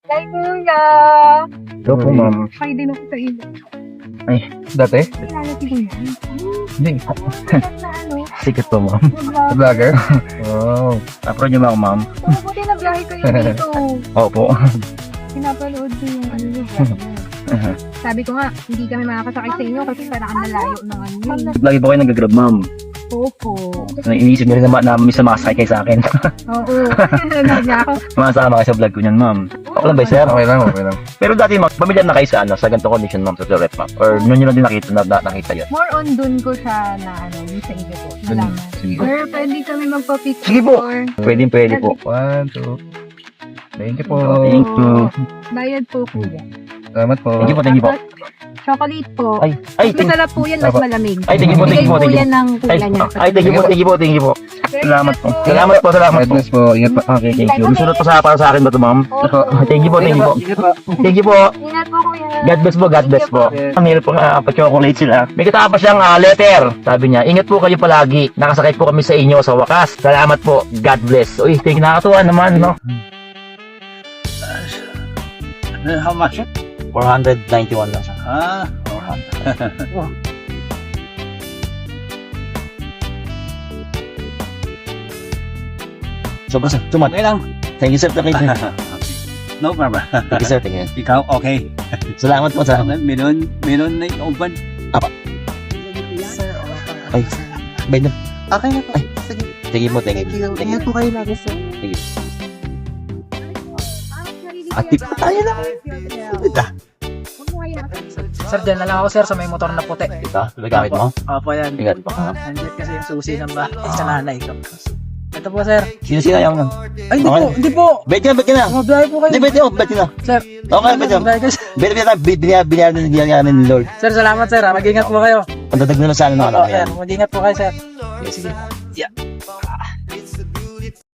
Kay Kuya. Ito po, ma'am. Kay din ako sa iyo. Ay, dati? Kilala si Kuya. Hindi. Na ano? Sikat po, ma'am. Vlog. Vlogger? Wow. Approach niyo ba ako, ma'am? Oo, buti nag-biyahe kayo dito. Opo. Pinapanood ko yung ano yung vlog mo. Sabi ko nga, hindi kami makakasakay sa inyo kasi parang ang lalayo ng ano yun. Lagi po kayo nag-grab, ma'am. Opo. Iniisip niyo rin na miss na makasakay kayo sa akin. Oo. Nag niya ako. Masama kayo sa vlog ko niyan, ma'am. Okay lang ba, sir? Okay lang. Pero dati, ma'am, pamilyar na kayo sa sa ganitong condition, ma'am, sa rep, ma'am? Or noon nyo na din nakita yun? More on dun ko siya na ano, yung sa inyo po. Nalaman. Sige. Sir, pwede kami magpa-picture. Sige po. Pwede po. 1, 2. Thank you po. Thank you. Bayad po, Kuya. Salamat po. Thank you po. Chocolate po. Ay, Masarap po yan, mas malamig. Ay, thank you po. Bigay po yan ng kuya niya. Ay, thank you po. Salamat po. Salamat po. Ingat po. Okay, thank you. May sunod pa para sa akin ba ito, ma'am? Thank you po. Thank you po. Ingat po, Kuya. God bless po. Meron po pa-chocolate sila. May katapa siyang letter. Sabi niya, ingat po kayo palagi. Nakasakay po kami sa inyo sa wakas. Salamat po. God bless. Uy, thank you. Nakakatuwa naman, no? How much? 491 lang siya. Ah, So, basta, sumat. okay lang. Thank you, sir. Thank you, No problem. sir. Thank you. Ikaw, okay. Salamat po, sir. Meron na yung uban. Ay, bay na. Okay na po. Sige. Sige po, thank you. Ingat po kayo lagi, sir. Atip pa tayo lang. Sir, dyan na lang ako, sir, sa may motor na puti. Ito, gamit mo? Opo, yan. Ingat po. Nandiyan kasi yung susi ng sa nanay ko. Ito po, sir. Sino yung nun? Ay, hindi po. Bet ka na. Mabiyahe po kayo. Hindi, bet ka na. Sir, Okay, bet ka. mabiyahe kayo. Binyaran ni Lord. Sir, salamat, sir. Mag-ingat po kayo. Ang dadag na lang sana Opo, naman. sir. Mag-ingat po kayo, sir. Sige.